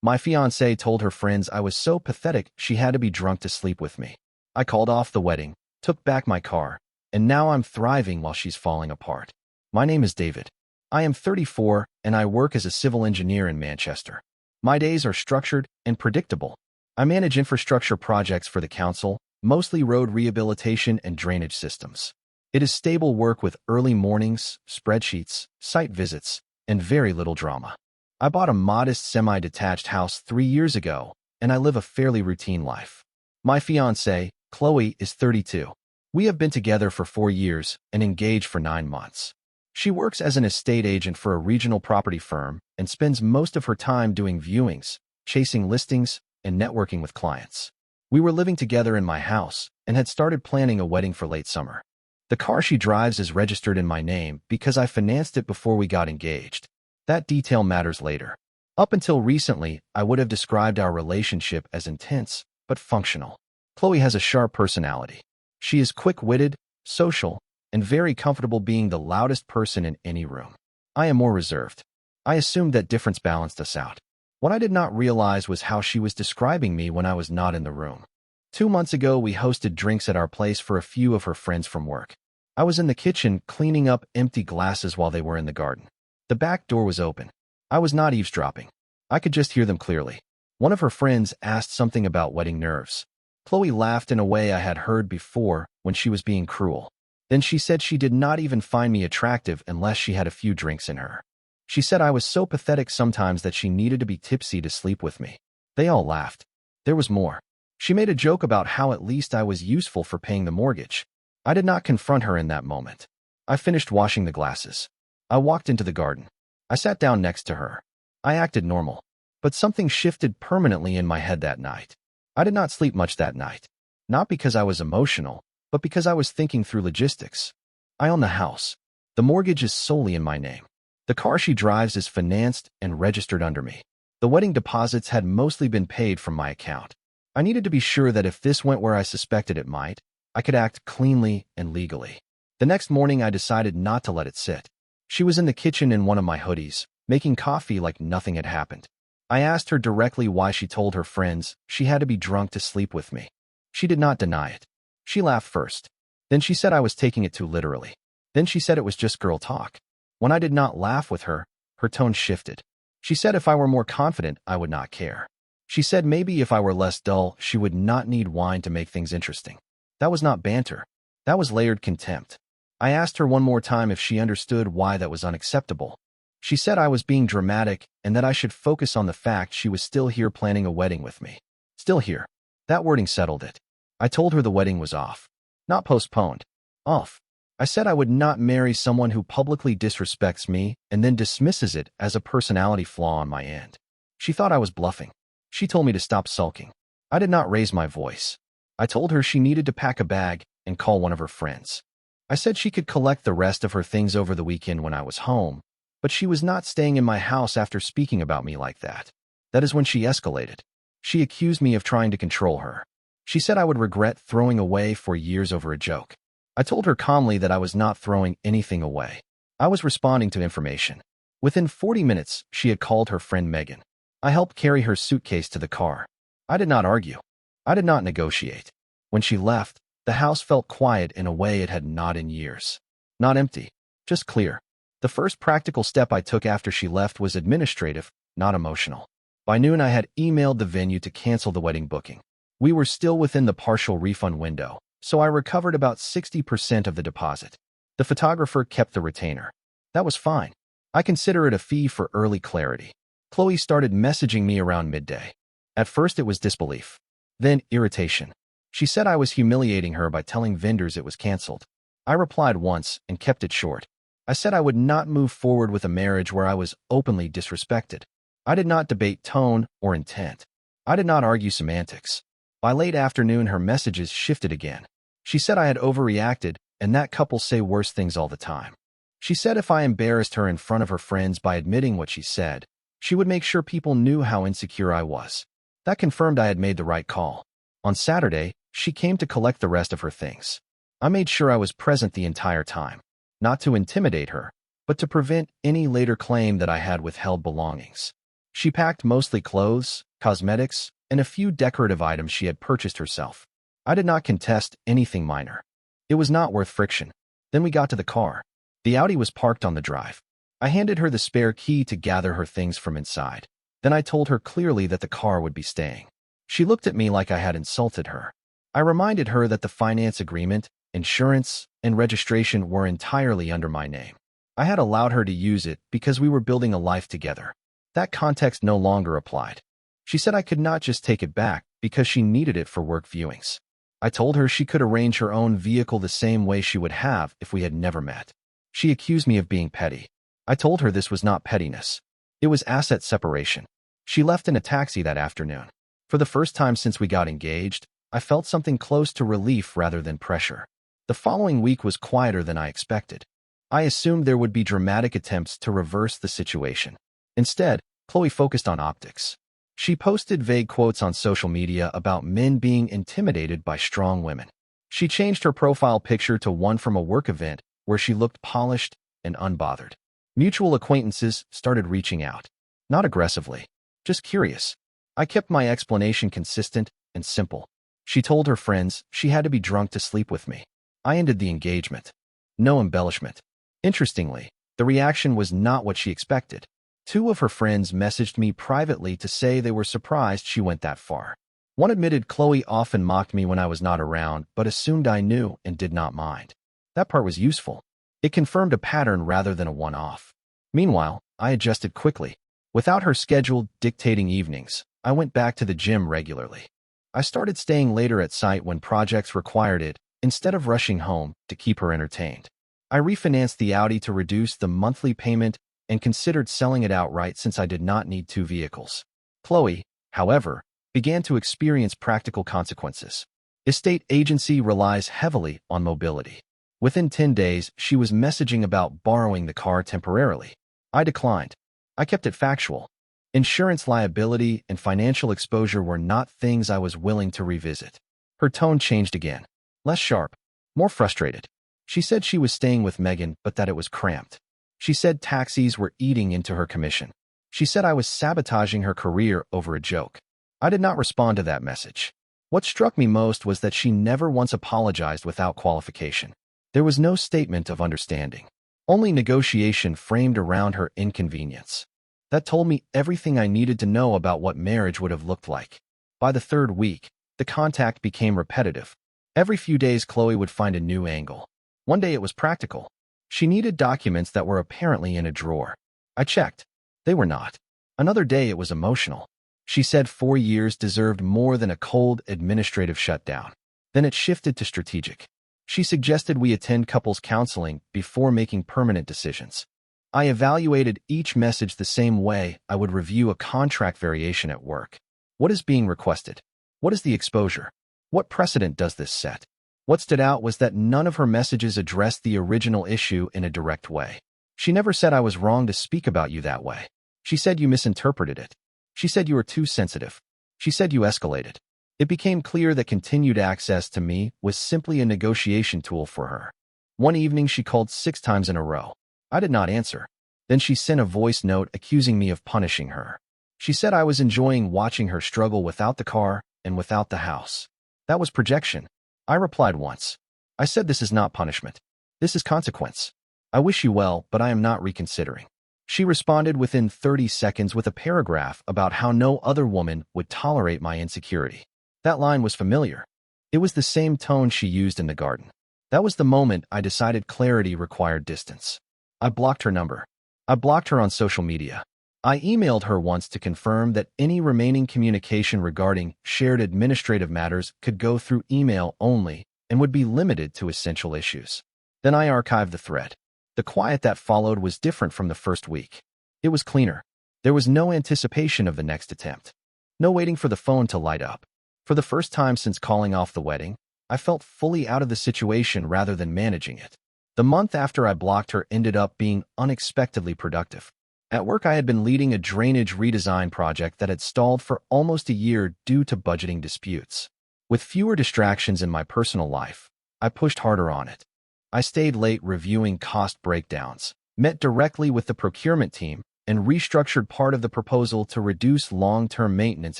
My fiancée told her friends I was so pathetic she had to be drunk to sleep with me. I called off the wedding, took back my car, and now I'm thriving while she's falling apart. My name is David. I am 34 and I work as a civil engineer in Manchester. My days are structured and predictable. I manage infrastructure projects for the council, mostly road rehabilitation and drainage systems. It is stable work with early mornings, spreadsheets, site visits, and very little drama. I bought a modest semi-detached house 3 years ago, and I live a fairly routine life. My fiancée, Chloe, is 32. We have been together for 4 years and engaged for 9 months. She works as an estate agent for a regional property firm and spends most of her time doing viewings, chasing listings, and networking with clients. We were living together in my house and had started planning a wedding for late summer. The car she drives is registered in my name because I financed it before we got engaged. That detail matters later. Up until recently, I would have described our relationship as intense, but functional. Chloe has a sharp personality. She is quick-witted, social, and very comfortable being the loudest person in any room. I am more reserved. I assumed that difference balanced us out. What I did not realize was how she was describing me when I was not in the room. 2 months ago, we hosted drinks at our place for a few of her friends from work. I was in the kitchen cleaning up empty glasses while they were in the garden. The back door was open. I was not eavesdropping. I could just hear them clearly. One of her friends asked something about wedding nerves. Chloe laughed in a way I had heard before when she was being cruel. Then she said she did not even find me attractive unless she had a few drinks in her. She said I was so pathetic sometimes that she needed to be tipsy to sleep with me. They all laughed. There was more. She made a joke about how at least I was useful for paying the mortgage. I did not confront her in that moment. I finished washing the glasses. I walked into the garden. I sat down next to her. I acted normal. But something shifted permanently in my head that night. I did not sleep much that night. Not because I was emotional, but because I was thinking through logistics. I own the house. The mortgage is solely in my name. The car she drives is financed and registered under me. The wedding deposits had mostly been paid from my account. I needed to be sure that if this went where I suspected it might, I could act cleanly and legally. The next morning, I decided not to let it sit. She was in the kitchen in one of my hoodies, making coffee like nothing had happened. I asked her directly why she told her friends she had to be drunk to sleep with me. She did not deny it. She laughed first. Then she said I was taking it too literally. Then she said it was just girl talk. When I did not laugh with her, her tone shifted. She said if I were more confident, I would not care. She said maybe if I were less dull, she would not need wine to make things interesting. That was not banter. That was layered contempt. I asked her one more time if she understood why that was unacceptable. She said I was being dramatic and that I should focus on the fact she was still here planning a wedding with me. Still here. That wording settled it. I told her the wedding was off. Not postponed. Off. I said I would not marry someone who publicly disrespects me and then dismisses it as a personality flaw on my end. She thought I was bluffing. She told me to stop sulking. I did not raise my voice. I told her she needed to pack a bag and call one of her friends. I said she could collect the rest of her things over the weekend when I was home, but she was not staying in my house after speaking about me like that. That is when she escalated. She accused me of trying to control her. She said I would regret throwing away 4 years over a joke. I told her calmly that I was not throwing anything away. I was responding to information. Within 40 minutes, she had called her friend Megan. I helped carry her suitcase to the car. I did not argue. I did not negotiate. When she left, the house felt quiet in a way it had not in years. Not empty, just clear. The first practical step I took after she left was administrative, not emotional. By noon, I had emailed the venue to cancel the wedding booking. We were still within the partial refund window, so I recovered about 60% of the deposit. The photographer kept the retainer. That was fine. I consider it a fee for early clarity. Chloe started messaging me around midday. At first, it was disbelief. Then irritation. She said I was humiliating her by telling vendors it was canceled. I replied once and kept it short. I said I would not move forward with a marriage where I was openly disrespected. I did not debate tone or intent. I did not argue semantics. By late afternoon, her messages shifted again. She said I had overreacted and that couples say worse things all the time. She said if I embarrassed her in front of her friends by admitting what she said, she would make sure people knew how insecure I was. That confirmed I had made the right call. On Saturday, she came to collect the rest of her things. I made sure I was present the entire time, not to intimidate her, but to prevent any later claim that I had withheld belongings. She packed mostly clothes, cosmetics, and a few decorative items she had purchased herself. I did not contest anything minor. It was not worth friction. Then we got to the car. The Audi was parked on the drive. I handed her the spare key to gather her things from inside. Then I told her clearly that the car would be staying. She looked at me like I had insulted her. I reminded her that the finance agreement, insurance, and registration were entirely under my name. I had allowed her to use it because we were building a life together. That context no longer applied. She said I could not just take it back because she needed it for work viewings. I told her she could arrange her own vehicle the same way she would have if we had never met. She accused me of being petty. I told her this was not pettiness. It was asset separation. She left in a taxi that afternoon. For the first time since we got engaged, I felt something close to relief rather than pressure. The following week was quieter than I expected. I assumed there would be dramatic attempts to reverse the situation. Instead, Chloe focused on optics. She posted vague quotes on social media about men being intimidated by strong women. She changed her profile picture to one from a work event where she looked polished and unbothered. Mutual acquaintances started reaching out. Not aggressively, just curious. I kept my explanation consistent and simple. She told her friends she had to be drunk to sleep with me. I ended the engagement. No embellishment. Interestingly, the reaction was not what she expected. Two of her friends messaged me privately to say they were surprised she went that far. One admitted Chloe often mocked me when I was not around, but assumed I knew and did not mind. That part was useful. It confirmed a pattern rather than a one-off. Meanwhile, I adjusted quickly. Without her scheduled, dictating evenings, I went back to the gym regularly. I started staying later at site when projects required it, instead of rushing home to keep her entertained. I refinanced the Audi to reduce the monthly payment and considered selling it outright since I did not need two vehicles. Chloe, however, began to experience practical consequences. Estate agency relies heavily on mobility. Within 10 days, she was messaging about borrowing the car temporarily. I declined. I kept it factual. Insurance liability and financial exposure were not things I was willing to revisit. Her tone changed again. Less sharp, more frustrated. She said she was staying with Megan, but that it was cramped. She said taxis were eating into her commission. She said I was sabotaging her career over a joke. I did not respond to that message. What struck me most was that she never once apologized without qualification. There was no statement of understanding, only negotiation framed around her inconvenience. That told me everything I needed to know about what marriage would have looked like. By the third week, the contact became repetitive. Every few days, Chloe would find a new angle. One day it was practical. She needed documents that were apparently in a drawer. I checked. They were not. Another day it was emotional. She said 4 years deserved more than a cold administrative shutdown. Then it shifted to strategic. She suggested we attend couples counseling before making permanent decisions. I evaluated each message the same way I would review a contract variation at work. What is being requested? What is the exposure? What precedent does this set? What stood out was that none of her messages addressed the original issue in a direct way. She never said I was wrong to speak about you that way. She said you misinterpreted it. She said you were too sensitive. She said you escalated. It became clear that continued access to me was simply a negotiation tool for her. One evening she called 6 times in a row. I did not answer. Then she sent a voice note accusing me of punishing her. She said I was enjoying watching her struggle without the car and without the house. That was projection. I replied once. I said this is not punishment. This is consequence. I wish you well, but I am not reconsidering. She responded within 30 seconds with a paragraph about how no other woman would tolerate my insecurity. That line was familiar. It was the same tone she used in the garden. That was the moment I decided clarity required distance. I blocked her number. I blocked her on social media. I emailed her once to confirm that any remaining communication regarding shared administrative matters could go through email only and would be limited to essential issues. Then I archived the thread. The quiet that followed was different from the first week. It was cleaner. There was no anticipation of the next attempt. No waiting for the phone to light up. For the first time since calling off the wedding, I felt fully out of the situation rather than managing it. The month after I blocked her ended up being unexpectedly productive. At work, I had been leading a drainage redesign project that had stalled for almost a year due to budgeting disputes. With fewer distractions in my personal life, I pushed harder on it. I stayed late reviewing cost breakdowns, met directly with the procurement team, and restructured part of the proposal to reduce long-term maintenance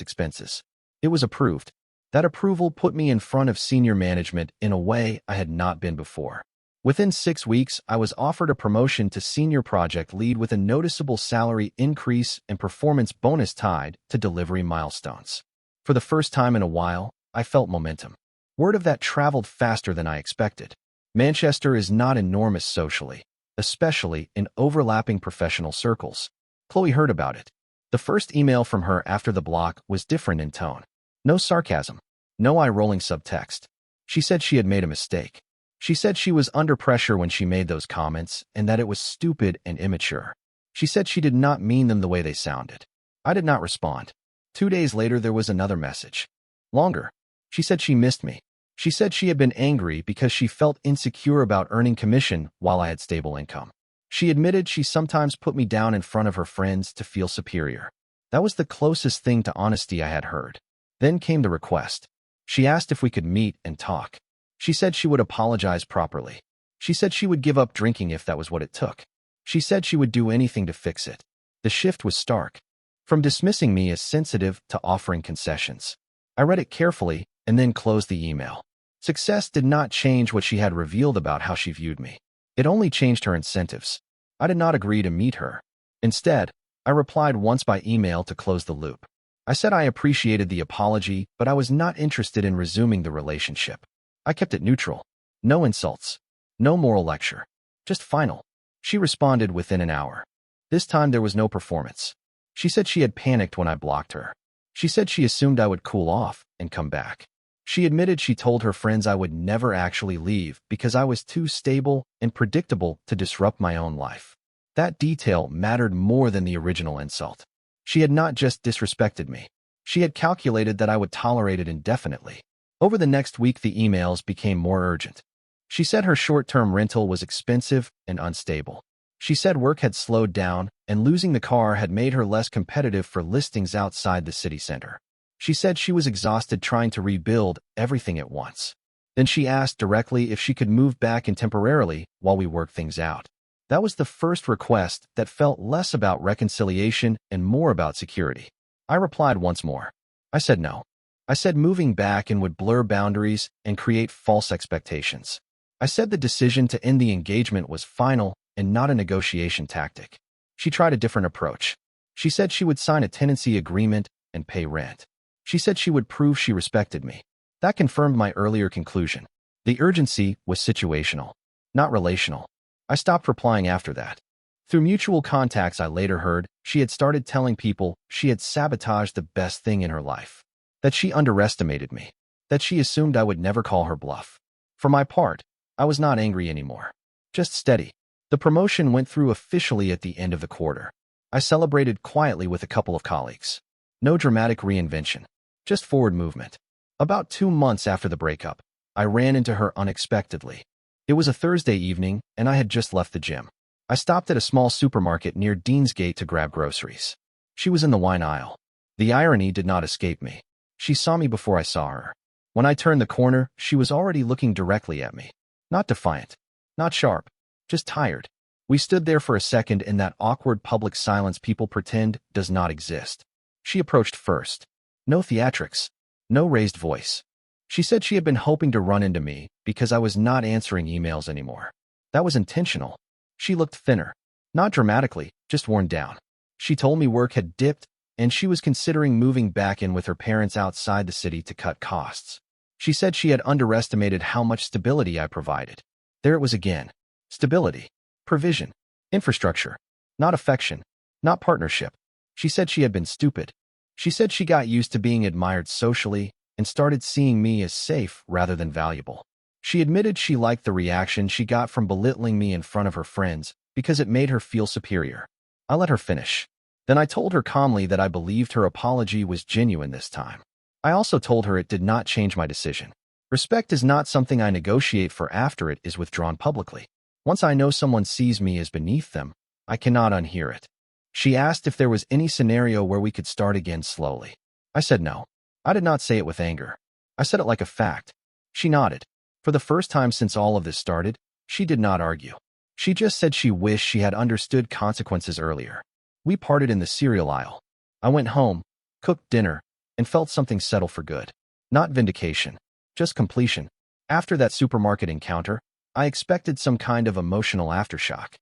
expenses. It was approved. That approval put me in front of senior management in a way I had not been before. Within 6 weeks, I was offered a promotion to senior project lead with a noticeable salary increase and performance bonus tied to delivery milestones. For the first time in a while, I felt momentum. Word of that traveled faster than I expected. Manchester is not enormous socially, especially in overlapping professional circles. Chloe heard about it. The first email from her after the block was different in tone. No sarcasm. No eye-rolling subtext. She said she had made a mistake. She said she was under pressure when she made those comments and that it was stupid and immature. She said she did not mean them the way they sounded. I did not respond. 2 days later, there was another message. Longer. She said she missed me. She said she had been angry because she felt insecure about earning commission while I had stable income. She admitted she sometimes put me down in front of her friends to feel superior. That was the closest thing to honesty I had heard. Then came the request. She asked if we could meet and talk. She said she would apologize properly. She said she would give up drinking if that was what it took. She said she would do anything to fix it. The shift was stark. From dismissing me as sensitive to offering concessions. I read it carefully and then closed the email. Success did not change what she had revealed about how she viewed me. It only changed her incentives. I did not agree to meet her. Instead, I replied once by email to close the loop. I said I appreciated the apology, but I was not interested in resuming the relationship. I kept it neutral. No insults. No moral lecture. Just final. She responded within an hour. This time there was no performance. She said she had panicked when I blocked her. She said she assumed I would cool off and come back. She admitted she told her friends I would never actually leave because I was too stable and predictable to disrupt my own life. That detail mattered more than the original insult. She had not just disrespected me. She had calculated that I would tolerate it indefinitely. Over the next week, the emails became more urgent. She said her short-term rental was expensive and unstable. She said work had slowed down and losing the car had made her less competitive for listings outside the city center. She said she was exhausted trying to rebuild everything at once. Then she asked directly if she could move back in temporarily while we worked things out. That was the first request that felt less about reconciliation and more about security. I replied once more. I said no. I said moving back and would blur boundaries and create false expectations. I said the decision to end the engagement was final and not a negotiation tactic. She tried a different approach. She said she would sign a tenancy agreement and pay rent. She said she would prove she respected me. That confirmed my earlier conclusion. The urgency was situational, not relational. I stopped replying after that. Through mutual contacts, I later heard she had started telling people she had sabotaged the best thing in her life. That she underestimated me. That she assumed I would never call her bluff. For my part, I was not angry anymore. Just steady. The promotion went through officially at the end of the quarter. I celebrated quietly with a couple of colleagues. No dramatic reinvention. Just forward movement. About 2 months after the breakup, I ran into her unexpectedly. It was a Thursday evening, and I had just left the gym. I stopped at a small supermarket near Deansgate to grab groceries. She was in the wine aisle. The irony did not escape me. She saw me before I saw her. When I turned the corner, she was already looking directly at me. Not defiant. Not sharp. Just tired. We stood there for a second in that awkward public silence people pretend does not exist. She approached first. No theatrics. No raised voice. She said she had been hoping to run into me because I was not answering emails anymore. That was intentional. She looked thinner. Not dramatically, just worn down. She told me work had dipped, and she was considering moving back in with her parents outside the city to cut costs. She said she had underestimated how much stability I provided. There it was again. Stability. Provision. Infrastructure. Not affection. Not partnership. She said she had been stupid. She said she got used to being admired socially and started seeing me as safe rather than valuable. She admitted she liked the reaction she got from belittling me in front of her friends because it made her feel superior. I let her finish. Then I told her calmly that I believed her apology was genuine this time. I also told her it did not change my decision. Respect is not something I negotiate for after it is withdrawn publicly. Once I know someone sees me as beneath them, I cannot unhear it. She asked if there was any scenario where we could start again slowly. I said no. I did not say it with anger. I said it like a fact. She nodded. For the first time since all of this started, she did not argue. She just said she wished she had understood consequences earlier. We parted in the cereal aisle. I went home, cooked dinner, and felt something settle for good. Not vindication, just completion. After that supermarket encounter, I expected some kind of emotional aftershock.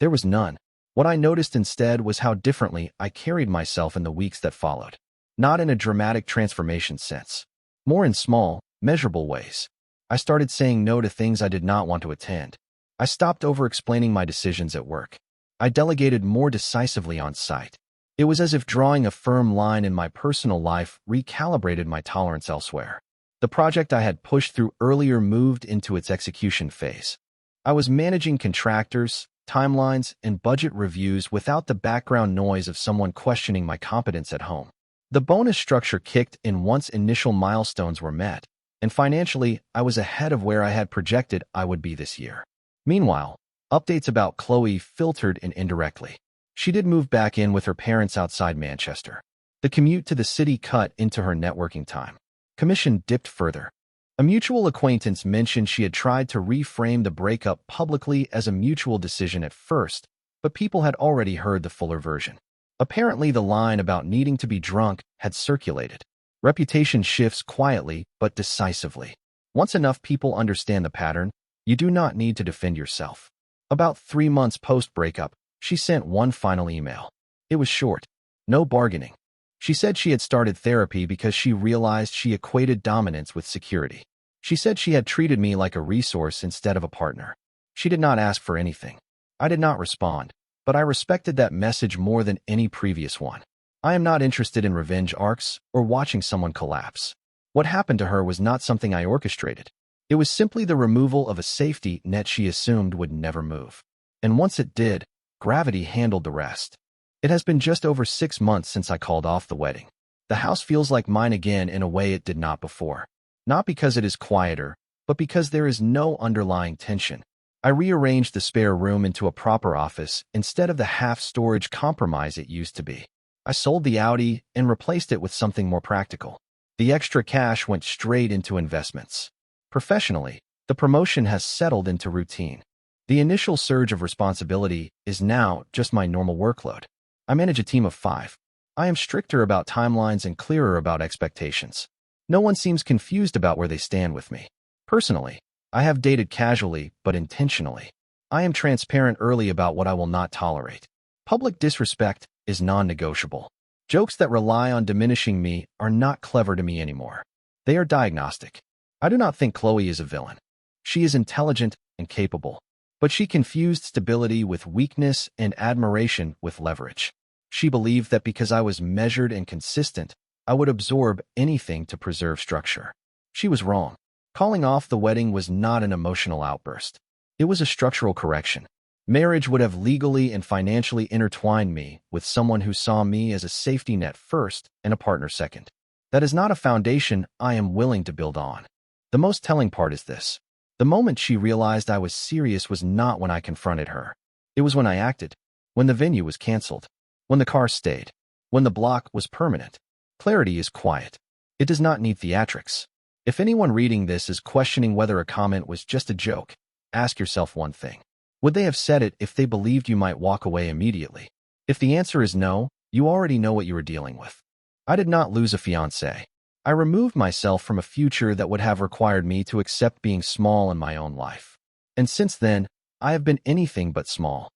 There was none. What I noticed instead was how differently I carried myself in the weeks that followed. Not in a dramatic transformation sense. More in small, measurable ways. I started saying no to things I did not want to attend. I stopped over-explaining my decisions at work. I delegated more decisively on site. It was as if drawing a firm line in my personal life recalibrated my tolerance elsewhere. The project I had pushed through earlier moved into its execution phase. I was managing contractors, timelines, and budget reviews without the background noise of someone questioning my competence at home. The bonus structure kicked in once initial milestones were met, and financially, I was ahead of where I had projected I would be this year. Meanwhile, updates about Chloe filtered in indirectly. She did move back in with her parents outside Manchester. The commute to the city cut into her networking time. Commission dipped further. A mutual acquaintance mentioned she had tried to reframe the breakup publicly as a mutual decision at first, but people had already heard the fuller version. Apparently, the line about needing to be drunk had circulated. Reputation shifts quietly but decisively. Once enough people understand the pattern, you do not need to defend yourself. About 3 months post-breakup, she sent one final email. It was short. No bargaining. She said she had started therapy because she realized she equated dominance with security. She said she had treated me like a resource instead of a partner. She did not ask for anything. I did not respond, but I respected that message more than any previous one. I am not interested in revenge arcs or watching someone collapse. What happened to her was not something I orchestrated. It was simply the removal of a safety net she assumed would never move. And once it did, gravity handled the rest. It has been just over 6 months since I called off the wedding. The house feels like mine again in a way it did not before. Not because it is quieter, but because there is no underlying tension. I rearranged the spare room into a proper office instead of the half-storage compromise it used to be. I sold the Audi and replaced it with something more practical. The extra cash went straight into investments. Professionally, the promotion has settled into routine. The initial surge of responsibility is now just my normal workload. I manage a team of 5. I am stricter about timelines and clearer about expectations. No one seems confused about where they stand with me. Personally, I have dated casually but intentionally. I am transparent early about what I will not tolerate. Public disrespect is non-negotiable. Jokes that rely on diminishing me are not clever to me anymore. They are diagnostic. I do not think Chloe is a villain. She is intelligent and capable. But she confused stability with weakness and admiration with leverage. She believed that because I was measured and consistent, I would absorb anything to preserve structure. She was wrong. Calling off the wedding was not an emotional outburst. It was a structural correction. Marriage would have legally and financially intertwined me with someone who saw me as a safety net first and a partner second. That is not a foundation I am willing to build on. The most telling part is this. The moment she realized I was serious was not when I confronted her. It was when I acted. When the venue was canceled. When the car stayed. When the block was permanent. Clarity is quiet. It does not need theatrics. If anyone reading this is questioning whether a comment was just a joke, ask yourself one thing. Would they have said it if they believed you might walk away immediately? If the answer is no, you already know what you are dealing with. I did not lose a fiancé. I removed myself from a future that would have required me to accept being small in my own life. And since then, I have been anything but small.